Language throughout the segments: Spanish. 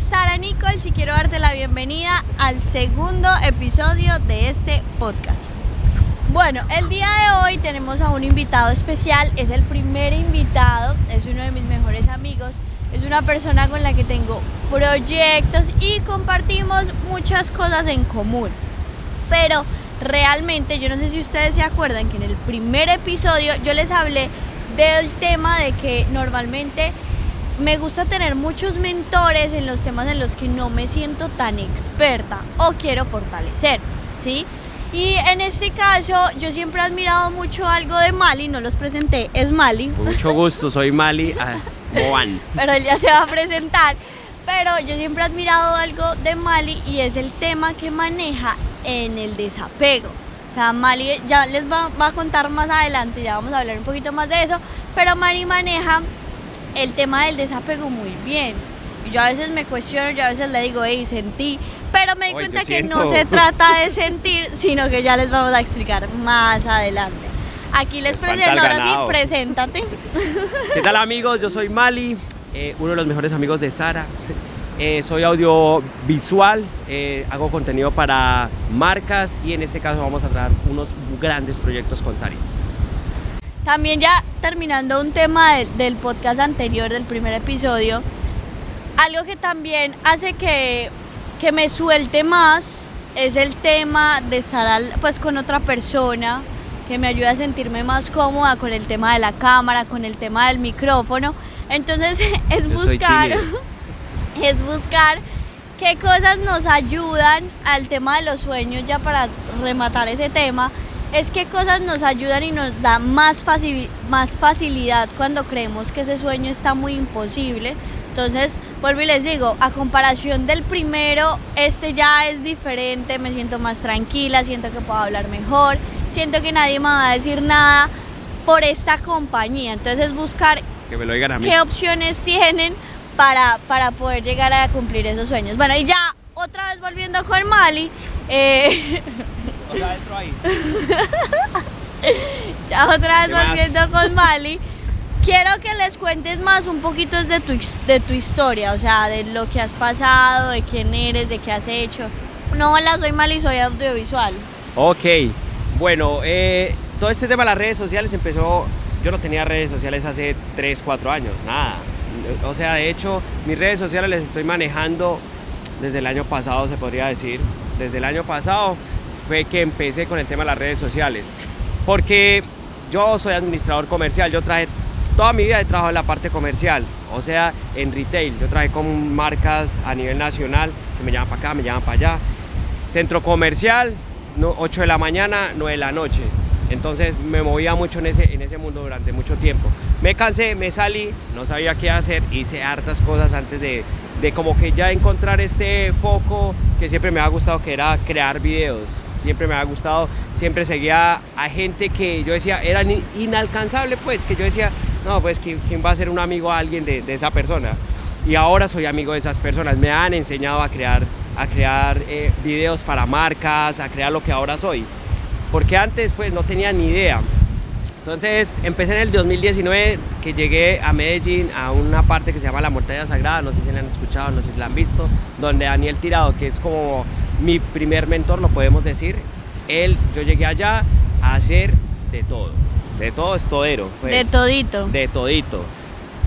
es Sara Nichols y quiero darte la bienvenida al segundo episodio de este podcast. Bueno, el día de hoy tenemos a un invitado especial, es el primer invitado, es uno de mis mejores amigos, es una persona con la que tengo proyectos y compartimos muchas cosas en común. Pero realmente, yo no sé si ustedes se acuerdan que en el primer episodio yo les hablé del tema de que normalmente me gusta tener muchos mentores en los temas en los que no me siento tan experta o quiero fortalecer, ¿sí? Y en este caso yo siempre he admirado mucho algo de Mali, no los presenté, es Mali. Mucho gusto, soy Mali Moan. Pero él ya se va a presentar. Pero yo siempre he admirado algo de Mali y es el tema que maneja en el desapego. O sea, Mali ya les va a contar más adelante, ya vamos a hablar un poquito más de eso, pero Mali maneja el tema del desapego muy bien. Yo a veces me cuestiono, yo a veces le digo, hey, sentí, pero me di cuenta que no se trata de sentir, sino que ya les vamos a explicar más adelante. Aquí les presento, ahora sí, preséntate. ¿Qué tal, amigos? Yo soy Mali, uno de los mejores amigos de Sara. Soy audiovisual, hago contenido para marcas y en este caso vamos a traer unos grandes proyectos con Saris. También ya terminando un tema del podcast anterior, del primer episodio, algo que también hace que me suelte más es el tema de estar pues con otra persona, que me ayuda a sentirme más cómoda con el tema de la cámara, con el tema del micrófono. Entonces es buscar qué cosas nos ayudan al tema de los sueños, ya para rematar ese tema, es qué cosas nos ayudan y nos da más facilidad cuando creemos que ese sueño está muy imposible. Entonces, vuelvo y les digo, a comparación del primero, este ya es diferente, me siento más tranquila, siento que puedo hablar mejor, siento que nadie me va a decir nada por esta compañía. Entonces es buscar que me lo digan a mí. Qué opciones tienen para poder llegar a cumplir esos sueños. Bueno, y ya otra vez volviendo con Mali, ya otra vez volviendo con Mali, quiero que les cuentes más un poquito de tu historia, o sea, de lo que has pasado, de quién eres, de qué has hecho. No, hola, soy Mali, soy audiovisual. Ok, bueno, todo este tema de las redes sociales empezó, yo no tenía redes sociales hace 3, 4 años, nada. O sea, de hecho, mis redes sociales las estoy manejando desde el año pasado, se podría decir. Desde el año pasado fue que empecé con el tema de las redes sociales. Porque yo soy administrador comercial, yo toda mi vida he trabajado en la parte comercial, o sea, en retail. Yo trabajé con marcas a nivel nacional, que me llaman para acá, me llaman para allá. Centro comercial, 8 de la mañana, 9 de la noche. Entonces me movía mucho en ese mundo durante mucho tiempo. Me cansé, me salí, no sabía qué hacer, hice hartas cosas antes de como que ya encontrar este foco que siempre me ha gustado, que era crear videos. Siempre me ha gustado, siempre seguía a gente que yo decía eran inalcanzable, pues, que yo decía, no, pues, ¿quién va a ser un amigo a alguien de esa persona? Y ahora soy amigo de esas personas, me han enseñado a crear videos para marcas, a crear lo que ahora soy. Porque antes pues no tenía ni idea. Entonces empecé en el 2019, que llegué a Medellín, a una parte que se llama La Montaña Sagrada, no sé si la han escuchado, no sé si la han visto, donde Daniel Tirado, que es como mi primer mentor, lo podemos decir, yo llegué allá a hacer de todo es todero. Pues, de todito.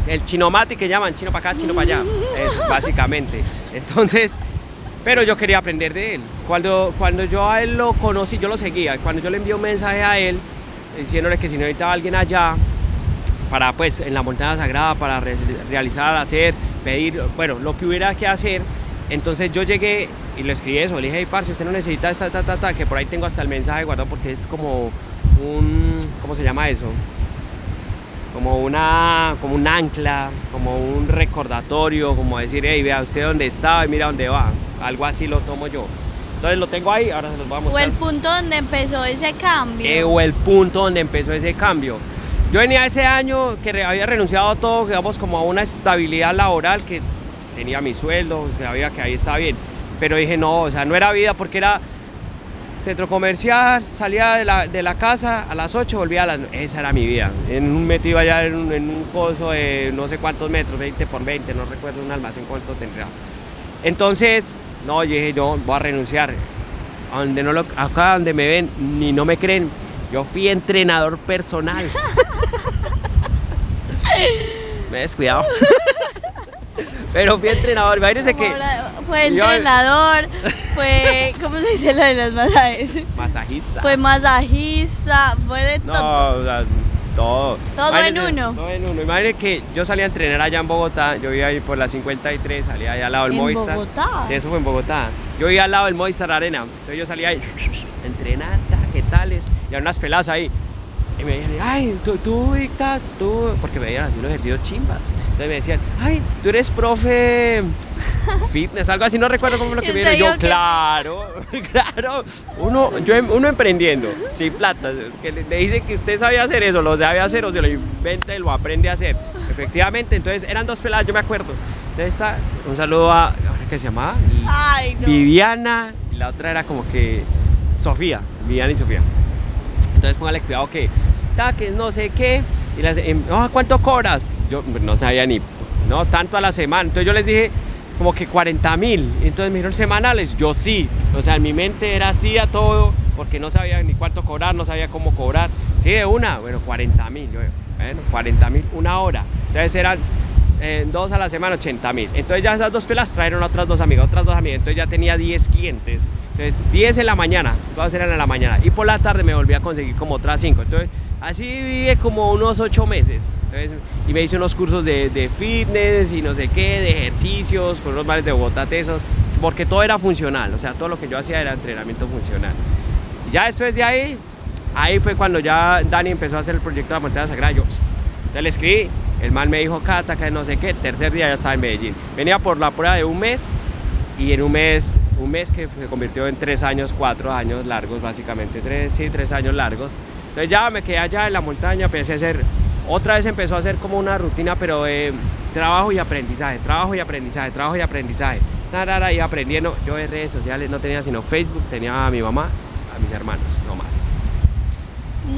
El chinomati que llaman, chino para acá, chino para allá, básicamente. Entonces, pero yo quería aprender de él. Cuando yo a él lo conocí, yo lo seguía. Cuando yo le envié un mensaje a él, diciéndole que si necesitaba alguien allá, para pues en la Montaña Sagrada, para realizar, hacer, pedir, bueno, lo que hubiera que hacer. Entonces yo llegué y le escribí eso, le dije, hey, parce, usted no necesita que por ahí tengo hasta el mensaje guardado porque es como ¿cómo se llama eso? Como un ancla, como un recordatorio, como decir, hey, vea usted dónde estaba y mira dónde va. Algo así lo tomo yo. Entonces lo tengo ahí, ahora se los voy a mostrar. O el punto donde empezó ese cambio. O el punto donde empezó ese cambio. Yo venía ese año que había renunciado a todo, digamos, como a una estabilidad laboral, que tenía mi sueldo, sabía que ahí estaba bien. Pero dije, no, o sea, no era vida porque era centro comercial, salía de la casa a las 8, volvía a las 9. Esa era mi vida. Metido allá en un coso de no sé cuántos metros, 20 por 20, no recuerdo un almacén cuánto tendría. Entonces, no, yo dije, no, voy a renunciar. Acá donde me ven ni no me creen, yo fui entrenador personal. Me he descuidado. Pero fui entrenador, imagínense que... Fue entrenador, fue... ¿Cómo se dice lo de los masajes? Masajista. Fue masajista, fue de todo. No, o sea, todo. Todo en uno. Todo en uno. Imagínense que yo salí a entrenar allá en Bogotá, yo vivía ahí por la 53, salía allá al lado del Movistar. ¿En Bogotá? Sí, eso fue en Bogotá. Yo vivía al lado del Movistar Arena, entonces yo salía ahí, entrenar, ¿qué tales? Y había unas peladas ahí. Y me decían, ay, tú dictas, tú... Porque me veían haciendo ejercicios chimbas. Entonces me decían, ay, tú eres profe fitness, algo así, no recuerdo cómo lo que me dijeron. Yo, claro, claro, uno emprendiendo, sin plata, que le dice que usted sabe hacer eso, lo sabe hacer o se lo inventa y lo aprende a hacer. Efectivamente, entonces eran dos peladas, yo me acuerdo. Entonces un saludo a, ¿qué se llamaba? Ay, no. Viviana, y la otra era como que Sofía, Viviana y Sofía. Entonces póngale cuidado que no sé qué, y las, ¿cuánto cobras? Yo no sabía ni, no, tanto a la semana. Entonces yo les dije como que 40.000. Entonces me dijeron semanales. Yo sí. O sea, en mi mente era así a todo, porque no sabía ni cuánto cobrar, no sabía cómo cobrar. Sí, de una, bueno, 40.000. Bueno, 40.000 una hora. Entonces eran 2 a la semana, 80.000. Entonces ya esas dos pelas trajeron a otras dos amigas. Entonces ya tenía 10 clientes. Entonces 10 en la mañana, todas eran en la mañana. Y por la tarde me volví a conseguir como otras 5. Entonces así viví como unos 8 meses. Entonces, y me hice unos cursos de fitness y no sé qué, de ejercicios, con unos bares de Bogotá tesos, porque todo era funcional, o sea, todo lo que yo hacía era entrenamiento funcional. Y ya después de ahí fue cuando ya Dani empezó a hacer el proyecto de la montaña sagrada. Entonces le escribí, el man me dijo, Cata, que no sé qué, tercer día ya estaba en Medellín. Venía por la prueba de un mes, y en un mes que se convirtió en 3 años, 4 años largos, básicamente, 3 años largos. Entonces ya me quedé allá en la montaña, otra vez empezó a hacer como una rutina, pero de trabajo y aprendizaje, iba aprendiendo. Yo de redes sociales no tenía sino Facebook, tenía a mi mamá, a mis hermanos, no más.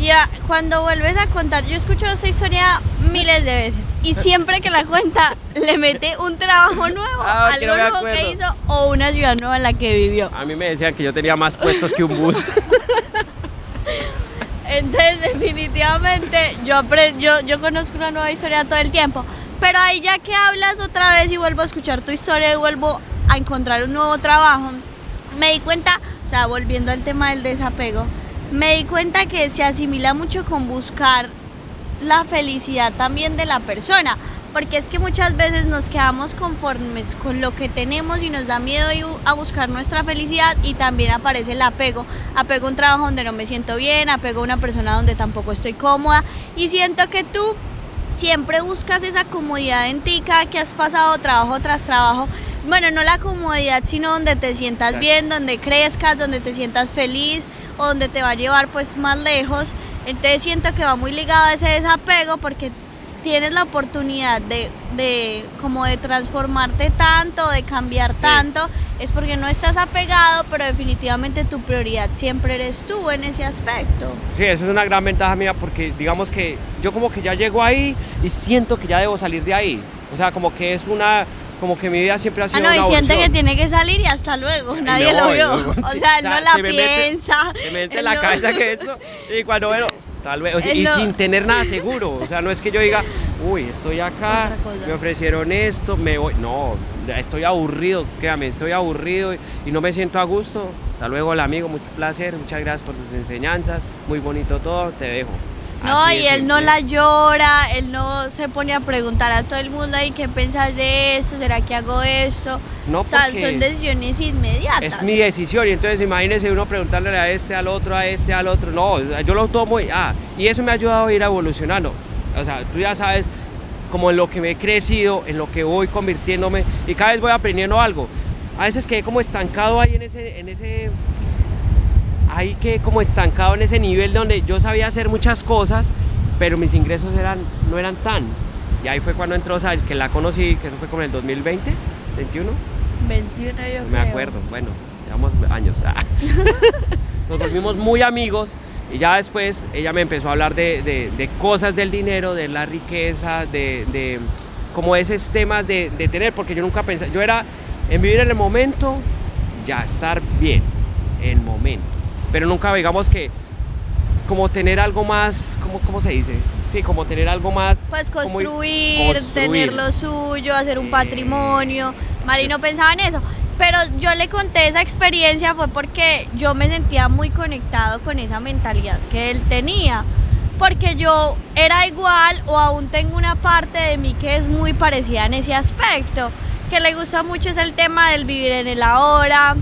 Ya, cuando vuelves a contar, yo escucho esta historia miles de veces y siempre que la cuenta le mete un trabajo nuevo, algo nuevo que hizo o una ciudad nueva en la que vivió. A mí me decían que yo tenía más puestos que un bus. Entonces definitivamente yo conozco una nueva historia todo el tiempo, pero ahí ya que hablas otra vez y vuelvo a escuchar tu historia y vuelvo a encontrar un nuevo trabajo, me di cuenta, o sea, volviendo al tema del desapego, me di cuenta que se asimila mucho con buscar la felicidad también de la persona, porque es que muchas veces nos quedamos conformes con lo que tenemos y nos da miedo ir a buscar nuestra felicidad, y también aparece el apego a un trabajo donde no me siento bien, apego a una persona donde tampoco estoy cómoda, y siento que tú siempre buscas esa comodidad en ti cada que has pasado trabajo tras trabajo. Bueno, no la comodidad, sino donde te sientas bien, donde crezcas, donde te sientas feliz o donde te va a llevar pues más lejos. Entonces siento que va muy ligado a ese desapego, porque tienes la oportunidad de como de transformarte tanto, de cambiar tanto, es porque no estás apegado, pero definitivamente tu prioridad siempre eres tú en ese aspecto. Sí, eso es una gran ventaja mía, porque digamos que yo como que ya llego ahí y siento que ya debo salir de ahí. O sea, como que mi vida siempre ha sido una evolución. Y siente que tiene que salir y hasta luego, nadie lo vio. O sea, él no la piensa. Se me mete en la cabeza que eso, y cuando bueno, tal vez, o sea, y sin tener nada seguro. O sea, no es que yo diga, uy, estoy acá, me ofrecieron esto, me voy. No, estoy aburrido, créame, estoy aburrido y no me siento a gusto. Hasta luego, el amigo, mucho placer, muchas gracias por tus enseñanzas, muy bonito todo, te dejo. No, así y él no la llora, él no se pone a preguntar a todo el mundo, ¿y qué piensas de esto? ¿Será que hago esto? No, o sea, son decisiones inmediatas. Es mi decisión, y entonces imagínese uno preguntarle a este, al otro, no, yo lo tomo y eso me ha ayudado a ir evolucionando. O sea, tú ya sabes como en lo que me he crecido, en lo que voy convirtiéndome, y cada vez voy aprendiendo algo. A veces quedé como estancado ahí como estancado en ese nivel donde yo sabía hacer muchas cosas, pero mis ingresos no eran tan. Y ahí fue cuando entró Sales, que la conocí, que eso fue como en el 2020, 21. 21 yo no me acuerdo, bueno, llevamos años. Nos volvimos muy amigos, y ya después ella me empezó a hablar de cosas del dinero, de la riqueza, de como esos temas de tener, porque yo nunca pensé, yo era en vivir en el momento, ya estar bien, en el momento. Pero nunca digamos que como tener algo más, ¿cómo se dice? Sí, como tener algo más. Pues construir, tener lo suyo, hacer un patrimonio. Mari no pensaba en eso. Pero yo le conté esa experiencia fue porque yo me sentía muy conectado con esa mentalidad que él tenía. Porque yo era igual o aún tengo una parte de mí que es muy parecida en ese aspecto. Que le gusta mucho es el tema del vivir en el ahora,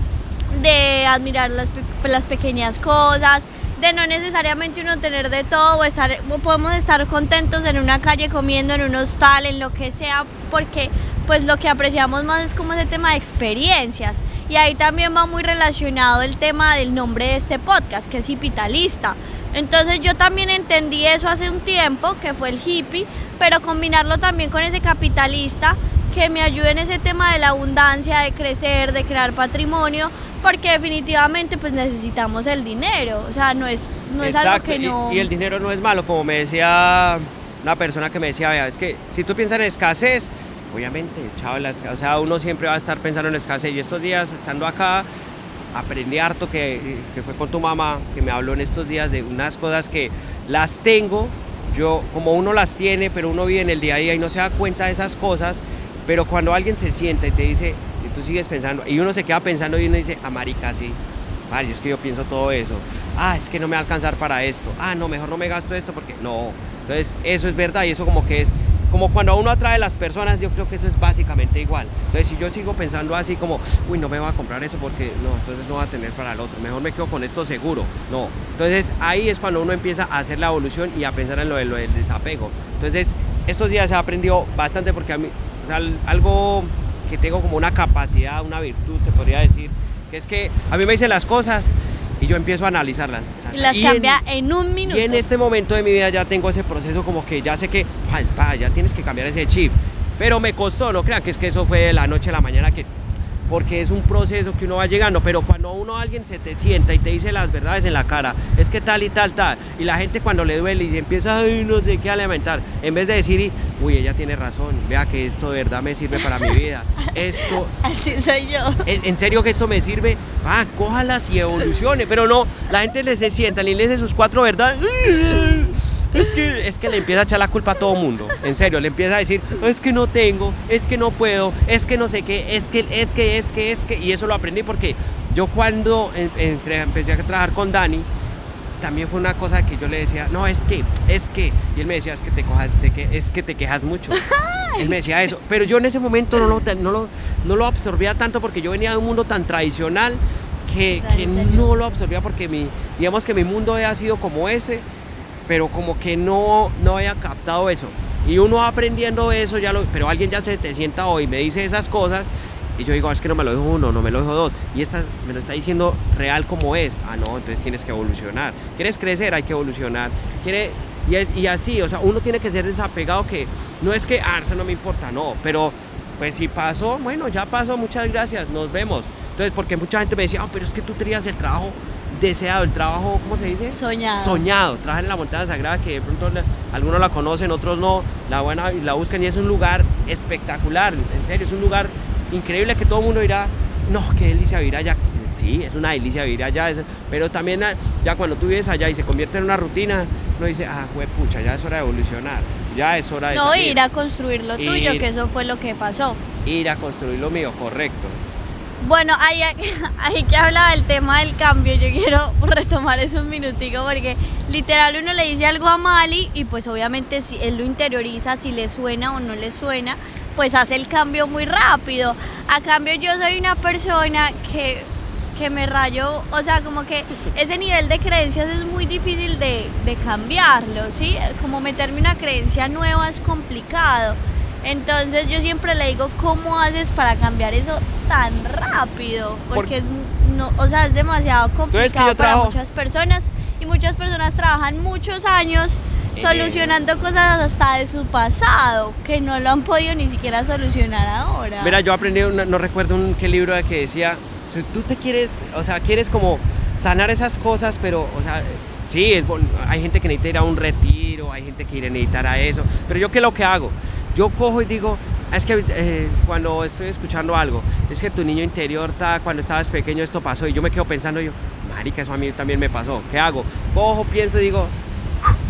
de admirar las pequeñas cosas, de no necesariamente uno tener de todo o podemos estar contentos en una calle comiendo, en un hostal, en lo que sea, porque pues lo que apreciamos más es como ese tema de experiencias. Y ahí también va muy relacionado el tema del nombre de este podcast, que es Hippitalista. Entonces yo también entendí eso hace un tiempo, que fue el hippie, pero combinarlo también con ese capitalista que me ayude en ese tema de la abundancia, de crecer, de crear patrimonio, porque definitivamente pues necesitamos el dinero, o sea, no es algo que no... Y el dinero no es malo, como me decía una persona que me decía, vea, es que si tú piensas en escasez, obviamente, chao, o sea, uno siempre va a estar pensando en escasez, y estos días, estando acá, aprendí harto que fue con tu mamá, que me habló en estos días de unas cosas que las tengo, yo, como uno las tiene, pero uno vive en el día a día y no se da cuenta de esas cosas, pero cuando alguien se sienta y te dice, y tú sigues pensando, y uno se queda pensando y uno dice, marica, sí, ay, es que yo pienso todo eso, es que no me va a alcanzar para esto, no, mejor no me gasto esto porque no, entonces eso es verdad y eso como que es, como cuando uno atrae a las personas, yo creo que eso es básicamente igual. Entonces si yo sigo pensando así como, uy, no me voy a comprar eso porque no, entonces no va a tener para el otro, mejor me quedo con esto seguro, no, entonces ahí es cuando uno empieza a hacer la evolución y a pensar en lo del desapego. Entonces estos días he aprendido bastante porque a mí, o sea, algo que tengo como una capacidad, una virtud se podría decir, que es que a mí me dicen las cosas y yo empiezo a analizarlas. Y las cambia en un minuto. Y en este momento de mi vida ya tengo ese proceso como que ya sé que, ya tienes que cambiar ese chip. Pero me costó, no crean que es que eso fue de la noche a la mañana, porque es un proceso que uno va llegando, pero cuando alguien se te sienta y te dice las verdades en la cara, es que tal y tal, y la gente cuando le duele y empieza, no sé qué, a lamentar, en vez de decir, uy, ella tiene razón, vea que esto de verdad me sirve para mi vida, esto... Así soy yo. En serio que esto me sirve, cójalas y evolucione, pero no, la gente se sienta y le dice sus 4 verdades, es que le empieza a echar la culpa a todo mundo, en serio, le empieza a decir, es que no tengo, es que no puedo, es que no sé qué, es que, y eso lo aprendí porque yo cuando empecé a trabajar con Dani, también fue una cosa que yo le decía, no, es que, y él me decía, es que te quejas mucho. Él me decía eso, pero yo en ese momento no lo absorbía tanto porque yo venía de un mundo tan tradicional que no lo absorbía porque digamos que mi mundo había sido como ese, pero como que no había captado eso. Y uno va aprendiendo eso, pero alguien ya se te sienta hoy y me dice esas cosas, y yo digo, es que no me lo dijo uno, no me lo dijo dos, y me lo está diciendo real como es. No, entonces tienes que evolucionar. ¿Quieres crecer? Hay que evolucionar. Y así, o sea, uno tiene que ser desapegado, que no es que, eso no me importa, no, pero pues si pasó, bueno, ya pasó, muchas gracias, nos vemos. Entonces, porque mucha gente me decía, pero es que tú tenías el trabajo deseado, el trabajo, ¿cómo se dice? Soñado, trabajar en la montaña sagrada, que de pronto algunos la conocen, otros no, la buscan, y es un lugar espectacular, en serio, es un lugar increíble que todo el mundo dirá, no, qué delicia vivir allá. Sí, es una delicia vivir allá, pero también ya cuando tú vives allá y se convierte en una rutina, uno dice, juepucha, ya es hora de evolucionar, ya es hora de salir. Ir a construir lo tuyo, que eso fue lo que pasó. Ir a construir lo mío, correcto. Bueno, ahí que hablaba del tema del cambio, yo quiero retomar eso un minutico, porque literal uno le dice algo a Mali y pues obviamente si él lo interioriza, si le suena o no le suena, pues hace el cambio muy rápido. A cambio yo soy una persona que me rayo, o sea, como que ese nivel de creencias es muy difícil de cambiarlo, ¿sí? Como meterme una creencia nueva es complicado. Entonces yo siempre le digo, ¿cómo haces para cambiar eso tan rápido? Porque es demasiado complicado para muchas personas, y muchas personas trabajan muchos años solucionando cosas hasta de su pasado, que no lo han podido ni siquiera solucionar ahora. Mira, yo aprendí, no recuerdo qué libro que decía, si tú quieres como sanar esas cosas, pero, o sea, sí, hay gente que necesita ir a un retiro, hay gente que necesita a eso, pero yo, ¿qué es lo que hago? Yo cojo y digo, Es que cuando estoy escuchando algo, es que tu niño interior cuando estabas pequeño esto pasó y yo me quedo pensando yo, marica, eso a mí también me pasó, ¿qué hago? Cojo, pienso y digo,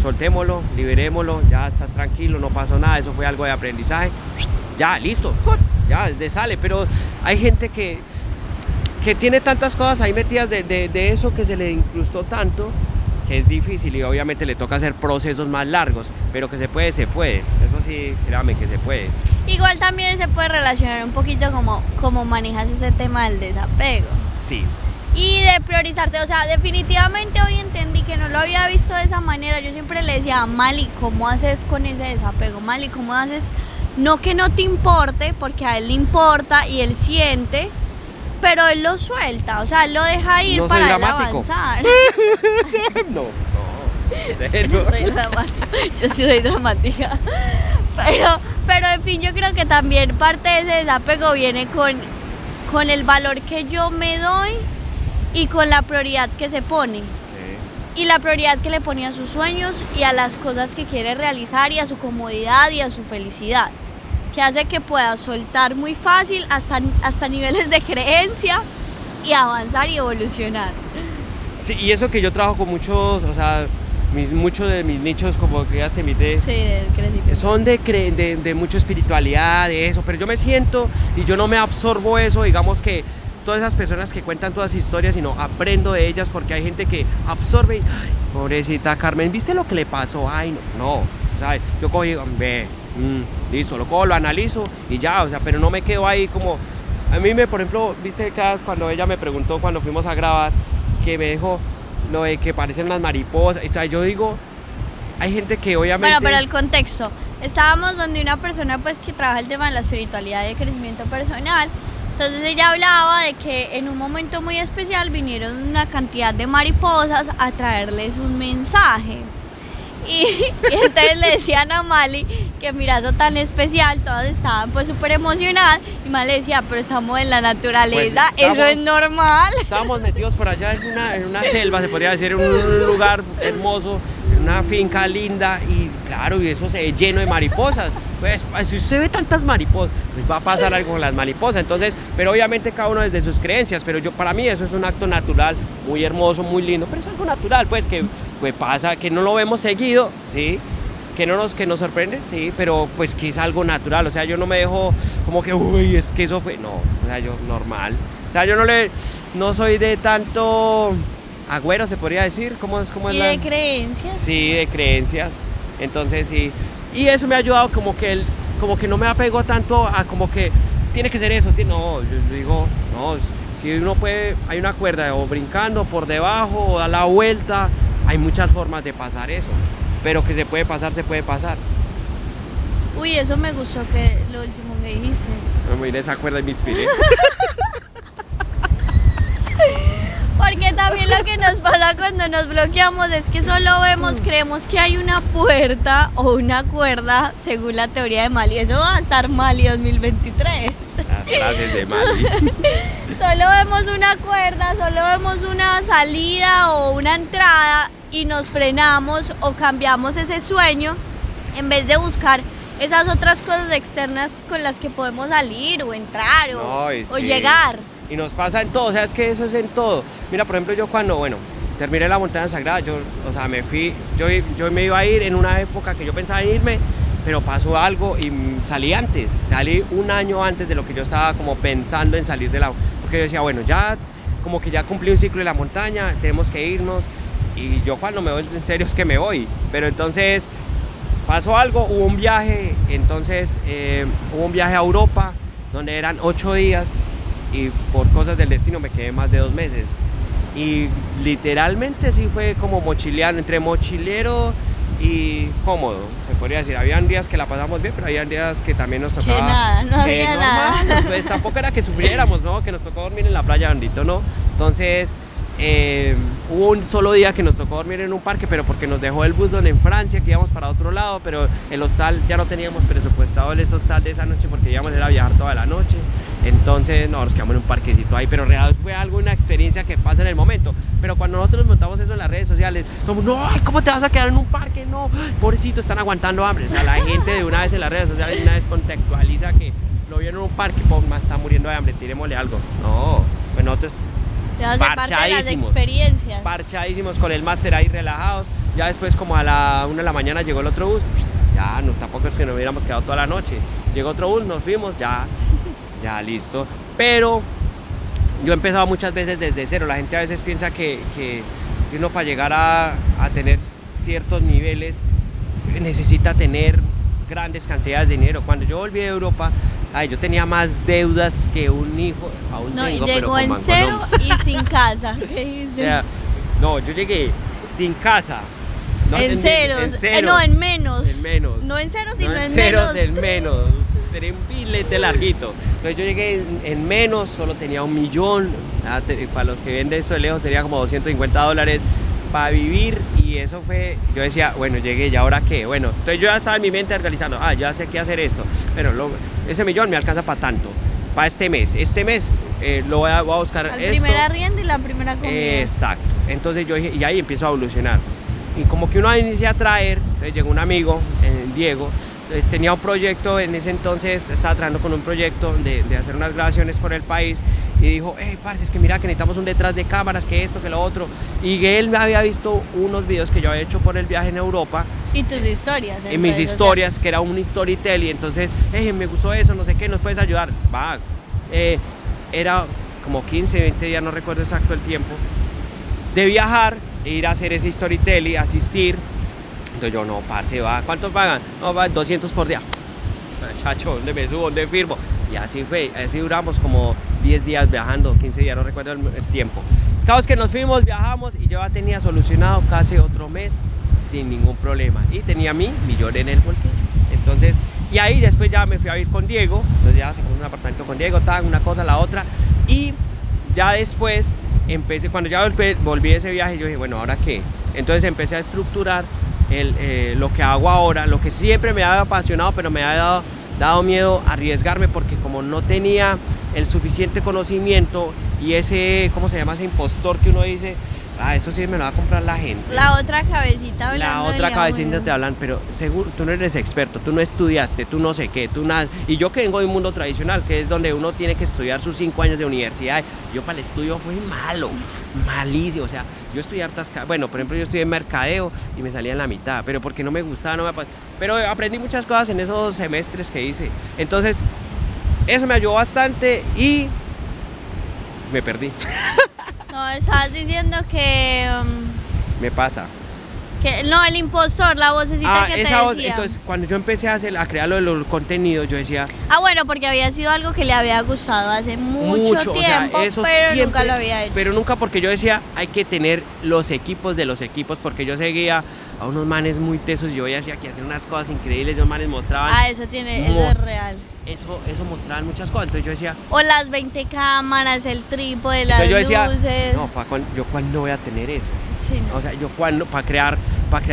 soltémoslo, liberémoslo, ya estás tranquilo, no pasó nada, eso fue algo de aprendizaje, ya, listo, ya, sale, pero hay gente que tiene tantas cosas ahí metidas de eso que se le incrustó tanto, que es difícil y obviamente le toca hacer procesos más largos, pero que se puede, eso sí, créame que se puede. Igual también se puede relacionar un poquito como manejas ese tema del desapego. Sí. Y de priorizarte, o sea, definitivamente hoy entendí que no lo había visto de esa manera. Yo siempre le decía a Mali, ¿cómo haces con ese desapego? Mali, ¿cómo haces? No que no te importe, porque a él le importa y él siente, pero él lo suelta, o sea, él lo deja ir no para soy él dramático. avanzar. No, en serio. Yo soy dramática, yo sí soy dramática. Pero en fin, yo creo que también parte de ese desapego viene con el valor que yo me doy y con la prioridad que se pone. Sí. Y la prioridad que le pone a sus sueños y a las cosas que quiere realizar y a su comodidad y a su felicidad, que hace que pueda soltar muy fácil hasta niveles de creencia y avanzar y evolucionar. Sí, y eso que yo trabajo con muchos, o sea, muchos de mis nichos, como que ya te invité, Sí, del crecimiento. son de mucha espiritualidad, de eso, pero yo me siento y yo no me absorbo eso, digamos que todas esas personas que cuentan todas las historias, sino aprendo de ellas porque hay gente que absorbe y, ay, pobrecita Carmen, ¿viste lo que le pasó? Ay, no, o sea, yo cojo y digo, ve, listo, lo cojo, lo analizo y ya, o sea, pero no me quedo ahí como, a mí por ejemplo, viste cuando ella me preguntó cuando fuimos a grabar, que me dijo lo de que parecen unas mariposas, o sea, yo digo, hay gente que obviamente... Bueno, pero el contexto, estábamos donde una persona pues que trabaja el tema de la espiritualidad y el crecimiento personal. Entonces ella hablaba de que en un momento muy especial vinieron una cantidad de mariposas a traerles un mensaje. Y entonces le decían a Mali que mira eso tan especial, todas estaban pues súper emocionadas y Mali decía, pero estamos en la naturaleza, Pues, eso es normal. Estábamos metidos por allá en una selva, se podría decir, en un lugar hermoso, en una finca linda y claro, y eso se ve lleno de mariposas. Pues si usted ve tantas mariposas, pues va a pasar algo con las mariposas. Entonces, pero obviamente cada uno desde sus creencias, pero para mí eso es un acto natural, muy hermoso, muy lindo, pero es algo natural, pues que pues pasa, que no lo vemos seguido, ¿sí? Que nos sorprende, sí, pero pues que es algo natural, o sea, yo no me dejo como que, uy, es que eso fue, no, o sea, yo normal, o sea, yo no soy de tanto agüero, se podría decir, ¿cómo es ¿Y de creencias? Sí, de creencias, entonces sí, y eso me ha ayudado como que no me apego tanto a como que tiene que ser eso, no, yo digo, no, si uno puede, hay una cuerda o brincando por debajo o da la vuelta, hay muchas formas de pasar eso. Pero que se puede pasar, se puede pasar. Uy, eso me gustó, que lo último que dijiste. No me iré esa cuerda y me inspiré. Porque también lo que nos pasa cuando nos bloqueamos es que solo creemos que hay una puerta o una cuerda, según la teoría de Mali. Eso va a estar Mali 2023. Las frases de Mali. Solo vemos una cuerda, solo vemos una salida o una entrada y nos frenamos o cambiamos ese sueño en vez de buscar esas otras cosas externas con las que podemos salir o entrar o llegar. Y nos pasa en todo, o sea, es que eso es en todo. Mira, por ejemplo, yo cuando, terminé la montaña sagrada, yo me fui, yo me iba a ir en una época que yo pensaba en irme, pero pasó algo y salí un año antes de lo que yo estaba como pensando en salir porque yo decía, bueno, ya como que ya cumplí un ciclo de la montaña, tenemos que irnos, y yo cuando me voy en serio es que me voy, pero entonces pasó algo, hubo un viaje a Europa, donde eran 8 días, y por cosas del destino me quedé más de 2 meses, y literalmente sí fue como mochileando, entre mochilero y cómodo, se podría decir. Habían días que la pasamos bien, pero habían días que también nos tocaba. Que nada, no había normal, nada. Pues tampoco era que sufriéramos, ¿no? Que nos tocó dormir en la playa, bandito, ¿no? Entonces, hubo un solo día que nos tocó dormir en un parque, pero porque nos dejó el bus donde en Francia, que íbamos para otro lado, pero el hostal ya no teníamos presupuestado el hostal de esa noche porque íbamos a viajar toda la noche. Entonces no, nos quedamos en un parquecito ahí, pero en realidad fue algo, una experiencia que pasa en el momento. Pero cuando nosotros montamos eso en las redes sociales, como no, ¿cómo te vas a quedar en un parque? No, pobrecito, están aguantando hambre. O sea, la gente de una vez en las redes sociales una vez contextualiza que lo vieron en un parque y más está muriendo de hambre, tirémosle algo. No, pues nosotros Te vas a ser parte de las experiencias. Parchadísimos con el máster ahí relajados. Ya después como a la 1 de la mañana llegó el otro bus. Ya, no, tampoco es que nos hubiéramos quedado toda la noche. Llegó otro bus, nos fuimos, ya listo. Pero yo he empezado muchas veces desde cero. La gente a veces piensa que uno para llegar a tener ciertos niveles necesita tener grandes cantidades de dinero. Cuando yo volví de Europa, yo tenía más deudas que un hijo. Aún no, tengo, y llegó en cero y sin casa. ¿Qué dice? O sea, no, yo llegué sin casa. No, en ceros. En cero. No, en menos. En menos. No en ceros, sino no en ceros, menos. en menos. Tenía un billete larguito. Entonces yo llegué en menos, solo tenía 1 millón. Para los que ven de eso de lejos tenía como $250 para vivir. Y eso fue, yo decía, bueno, llegué, ¿y ahora qué? Bueno, entonces yo ya estaba en mi mente organizando, ya sé qué hacer esto. Pero ese millón me alcanza para tanto, para este mes. Este mes lo voy a buscar. Al primer arriendo y la primera comida. Exacto. Entonces yo dije, y ahí empiezo a evolucionar. Y como que uno inicia a traer, entonces llegó un amigo, Diego, entonces tenía un proyecto, en ese entonces estaba trabajando con un proyecto de hacer unas grabaciones por el país y dijo, parce, es que mira que necesitamos un detrás de cámaras, que esto, que lo otro. Y él me había visto unos videos que yo había hecho por el viaje en Europa. Y tus historias. En mis historias, que era un storytelling, entonces, me gustó eso, no sé qué, ¿nos puedes ayudar? Va, era como 15, 20 días, no recuerdo exacto el tiempo, de viajar, e ir a hacer ese storytelling, asistir. Entonces yo, no, parce, va, ¿cuánto pagan? No, va, 200 por día. Chacho, ¿dónde me subo? ¿Dónde firmo? Y así fue, así duramos como 10 días viajando, 15 días, no recuerdo el tiempo. Cada vez que nos fuimos, viajamos y yo ya tenía solucionado casi otro mes sin ningún problema. Y tenía mi millón en el bolsillo. Entonces, y ahí después ya me fui a vivir con Diego, entonces ya se compró un apartamento con Diego, una cosa, la otra. Y ya después empecé, cuando ya volví de ese viaje, yo dije, bueno, ¿ahora qué? Entonces empecé a estructurar lo que hago ahora, lo que siempre me había apasionado, pero me había dado miedo a arriesgarme porque como no tenía el suficiente conocimiento y ese, ¿cómo se llama? Ese impostor que uno dice, eso sí me lo va a comprar la gente. La otra cabecita hablando. La otra cabecita te hablan, pero seguro, tú no eres experto, tú no estudiaste, tú no sé qué, tú nada. Y yo que vengo de un mundo tradicional, que es donde uno tiene que estudiar sus 5 años de universidad, yo para el estudio fui malísimo, o sea, yo estudié hartas, bueno, por ejemplo, yo estudié mercadeo y me salía en la mitad, pero porque no me gustaba, pero aprendí muchas cosas en esos semestres que hice. Entonces, eso me ayudó bastante y me perdí. No, estabas diciendo que... me pasa. Que no, el impostor, la vocecita que te decía. Entonces, cuando yo empecé a crear lo de los contenidos, yo decía... bueno, porque había sido algo que le había gustado hace mucho tiempo, o sea, eso pero siempre, nunca lo había hecho. Pero nunca, porque yo decía, hay que tener los equipos de los equipos, porque yo seguía a unos manes muy tesos y yo veía que hacían unas cosas increíbles, esos manes mostraban... eso es real. Eso mostraban muchas cosas, entonces yo decía... O las 20 cámaras, el trípode, las yo decía, luces... No, ¿yo cuándo voy a tener eso? Sí, no. O sea, yo cuando, para crear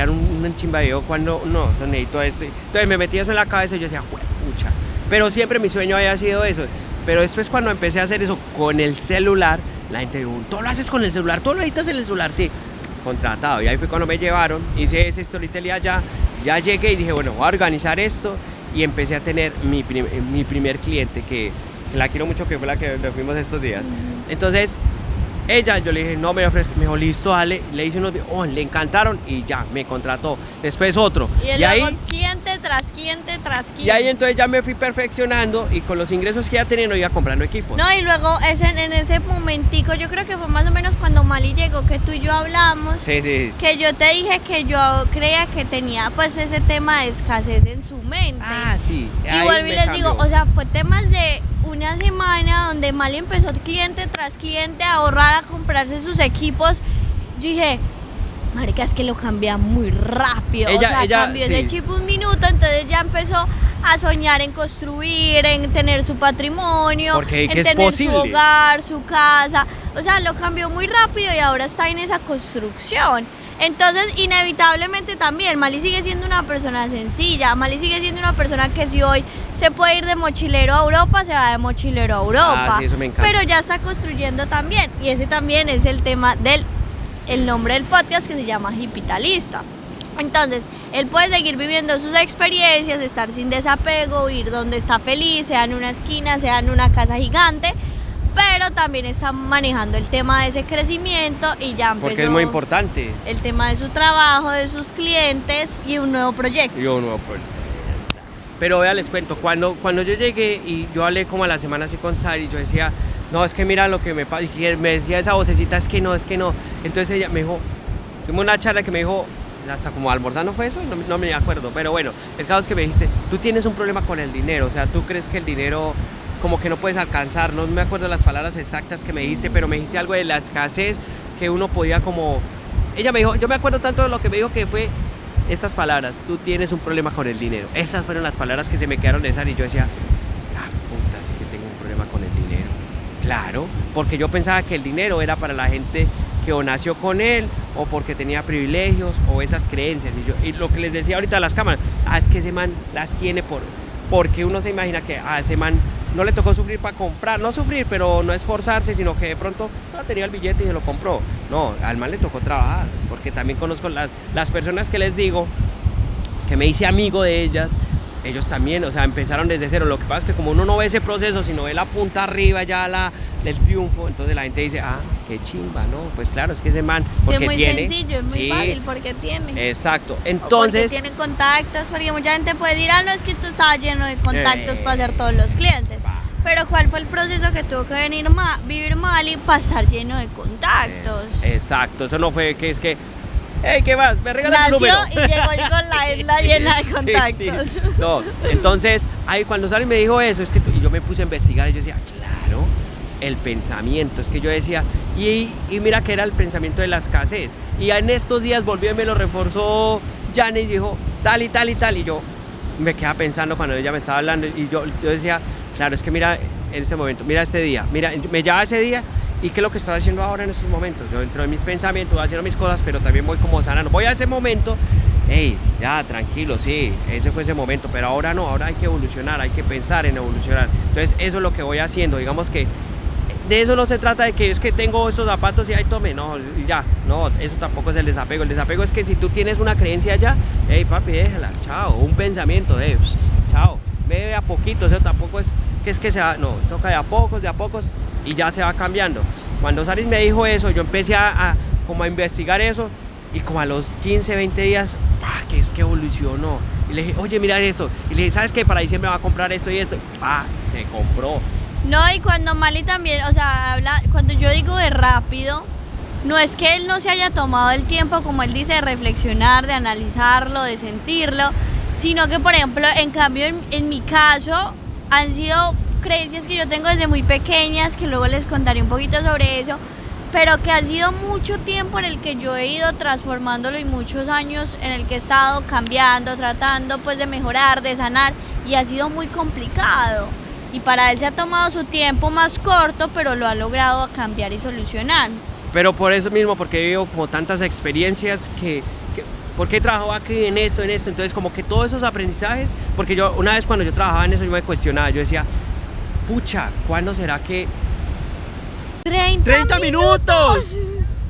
un chimba de video, cuando, no, eso necesito esto. Entonces me metí eso en la cabeza y yo decía, pucha. Pero siempre mi sueño había sido eso. Pero después cuando empecé a hacer eso con el celular, la gente dijo, ¿todo lo haces con el celular? ¿Todo lo editas en el celular? Sí, contratado. Y ahí fue cuando me llevaron, hice ese storytelling allá, ya llegué y dije, bueno, voy a organizar esto. Y empecé a tener mi primer cliente, que la quiero mucho, que fue la que nos fuimos estos días. Entonces, yo le dije, no, me ofrezco, me dijo, listo, dale, le hice unos videos, le encantaron y ya, me contrató. Después otro. Y luego ahí, cliente tras cliente tras cliente. Y ahí entonces ya me fui perfeccionando y con los ingresos que ya tenía no iba comprando equipos. No, y luego en ese momentico, yo creo que fue más o menos cuando Mali llegó, que tú y yo hablamos. Sí. Que yo te dije que yo creía que tenía pues ese tema de escasez en su mente. Sí. Y vuelvo y les digo, o sea, fue temas de una semana donde Mali empezó cliente tras cliente a ahorrar, a comprarse sus equipos. Yo dije, marica, es que lo cambia muy rápido. Cambió ese chip un minuto, entonces ya empezó a soñar en construir, en tener su patrimonio, en tener su hogar, su casa. O sea, lo cambió muy rápido y ahora está en esa construcción. Entonces, inevitablemente también, Mali sigue siendo una persona sencilla, Mali sigue siendo una persona que si hoy se puede ir de mochilero a Europa, se va de mochilero a Europa. Sí, eso me encanta. Pero ya está construyendo también, y ese también es el tema el nombre del podcast, que se llama Hipitalista. Entonces, él puede seguir viviendo sus experiencias, estar sin desapego, ir donde está feliz, sea en una esquina, sea en una casa gigante, pero también está manejando el tema de ese crecimiento y ya empezó. Porque es muy importante. El tema de su trabajo, de sus clientes y un nuevo proyecto. Pero vea, les cuento, cuando yo llegué y yo hablé como a la semana así con Sari, yo decía, no, es que mira lo que me pasa, y me decía esa vocecita, es que no. Entonces ella me dijo, tuvimos una charla que me dijo, hasta como almorzando fue eso, no me acuerdo, pero bueno, el caso es que me dijiste, tú tienes un problema con el dinero, o sea, tú crees que el dinero como que no puedes alcanzar, no me acuerdo las palabras exactas que me dijiste, pero me dijiste algo de la escasez, que uno podía como, ella me dijo, yo me acuerdo tanto de lo que me dijo que fue esas palabras, tú tienes un problema con el dinero, esas fueron las palabras que se me quedaron de esa y yo decía, puta, sí que tengo un problema con el dinero, claro, porque yo pensaba que el dinero era para la gente que o nació con él, o porque tenía privilegios, o esas creencias, y lo que les decía ahorita a las cámaras, es que ese man las tiene porque uno se imagina que a ese man no le tocó sufrir para comprar, no sufrir, pero no esforzarse, sino que de pronto tenía el billete y se lo compró. No, al man le tocó trabajar, porque también conozco las personas que les digo, que me hice amigo de ellas, ellos también, o sea, empezaron desde cero. Lo que pasa es que como uno no ve ese proceso, sino ve la punta arriba ya el triunfo, entonces la gente dice, qué chimba, ¿no? Pues claro, es que ese man, porque es muy tiene, sencillo, es muy fácil, porque tiene. Exacto, entonces... O porque tiene contactos, porque mucha gente puede decir, no, es que tú estabas lleno de contactos para hacer todos los clientes. Pero ¿cuál fue el proceso que tuvo que vivir Mali para estar lleno de contactos? Exacto, eso no fue que es que... Hey, ¿qué más? Me regalas tu número. Nació y llegó con la isla llena de contactos. Sí. No, entonces, ahí cuando Sally me dijo eso, y yo me puse a investigar y yo decía, claro, el pensamiento, es que yo decía, y mira que era el pensamiento de la escasez. Y en estos días volvió y me lo reforzó Janet y dijo, tal y tal y tal, y yo me quedaba pensando cuando ella me estaba hablando, y yo decía, claro, es que mira en este momento, mira este día, mira, me lleva ese día. ¿Y qué es lo que estoy haciendo ahora en estos momentos? Yo dentro de mis pensamientos voy haciendo mis cosas, pero también voy como sanando. Voy a ese momento, ya, tranquilo, sí, ese fue ese momento, pero ahora no, ahora hay que evolucionar, hay que pensar en evolucionar. Entonces, eso es lo que voy haciendo. Digamos que de eso no se trata de que es que tengo esos zapatos y ahí tome, no, ya, no, eso tampoco es el desapego. El desapego es que si tú tienes una creencia ya, papi, déjala, chao, un pensamiento, chao, ve de a poquito, eso tampoco es que se va, no, toca de a pocos, y ya se va cambiando. Cuando Saris me dijo eso, yo empecé como a investigar eso, y como a los 15, 20 días, que es que evolucionó. Y le dije, oye, mira eso. Y le dije, ¿sabes qué? Para diciembre va a comprar esto y eso. Se compró. No, y cuando Mali también, o sea, cuando yo digo de rápido, no es que él no se haya tomado el tiempo, como él dice, de reflexionar, de analizarlo, de sentirlo, sino que, por ejemplo, en cambio, en mi caso, han sido creencias que yo tengo desde muy pequeñas, que luego les contaré un poquito sobre eso, pero que ha sido mucho tiempo en el que yo he ido transformándolo y muchos años en el que he estado cambiando, tratando pues de mejorar, de sanar, y ha sido muy complicado. Y para él se ha tomado su tiempo más corto, pero lo ha logrado cambiar y solucionar. Pero por eso mismo, porque he vivido como tantas experiencias porque he trabajado aquí en esto, entonces como que todos esos aprendizajes, porque yo una vez cuando yo trabajaba en eso yo me cuestionaba, yo decía, pucha, ¿cuándo será que 30 minutos?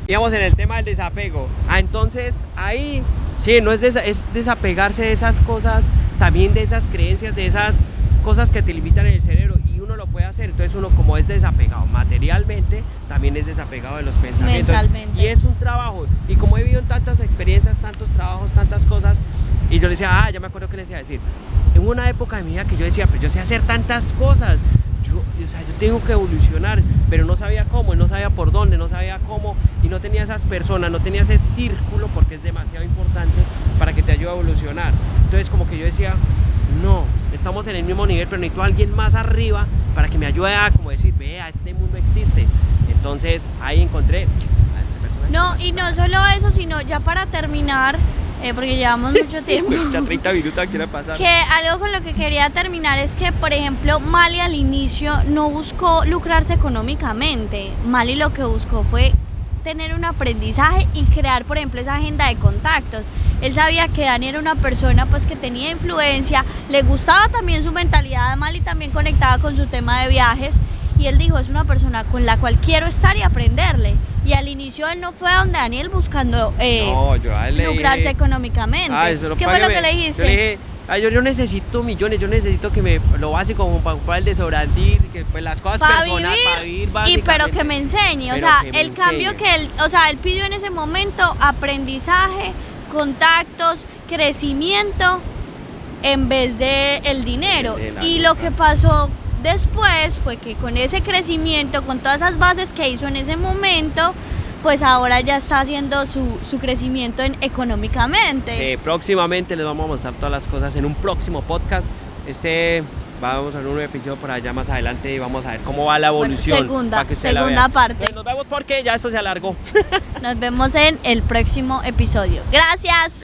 Digamos en el tema del desapego. Entonces ahí, sí, no es desapegarse de esas cosas, también de esas creencias, de esas cosas que te limitan en el cerebro, y uno lo puede hacer. Entonces uno, como es desapegado materialmente, también es desapegado de los pensamientos. Mentalmente. Y es un trabajo, y como he vivido en tantas experiencias, tantos trabajos, tantas cosas, y yo le decía, ya me acuerdo que les iba a decir, en una época de mi vida que yo decía, pero yo sé hacer tantas cosas, yo tengo que evolucionar, pero no sabía cómo, no sabía por dónde, no sabía cómo, y no tenía esas personas, no tenía ese círculo, porque es demasiado importante para que te ayude a evolucionar. Entonces como que yo decía, no, estamos en el mismo nivel, pero necesito a alguien más arriba para que me ayude a como decir, vea, este mundo existe. Entonces ahí encontré a este personaje. No, y no solo eso, sino ya para terminar, porque llevamos mucho tiempo. Ya 30 minutos quiere pasar. Que algo con lo que quería terminar es que, por ejemplo, Mali al inicio no buscó lucrarse económicamente. Mali lo que buscó fue tener un aprendizaje y crear, por ejemplo, esa agenda de contactos. Él sabía que Dani era una persona pues que tenía influencia, le gustaba también su mentalidad, Mali también conectaba con su tema de viajes, y él dijo, es una persona con la cual quiero estar y aprenderle. Y al inicio él no fue a donde Daniel buscando lucrarse económicamente. ¿Qué fue lo que le dijiste? Yo le dije, yo necesito millones, yo necesito que me lo básico como para comprar el desodorante, que pues las cosas personales para vivir básicamente. Pero que me enseñe, o sea, el cambio que él, o sea, él pidió en ese momento aprendizaje, contactos, crecimiento en vez de el dinero. Y lo que pasó después fue que con ese crecimiento, con todas esas bases que hizo en ese momento, pues ahora ya está haciendo su crecimiento económicamente. Sí, próximamente les vamos a mostrar todas las cosas en un próximo podcast. Vamos a ver un episodio por allá más adelante y vamos a ver cómo va la evolución. Bueno, segunda parte. Entonces, nos vemos porque ya esto se alargó. Nos vemos en el próximo episodio. Gracias.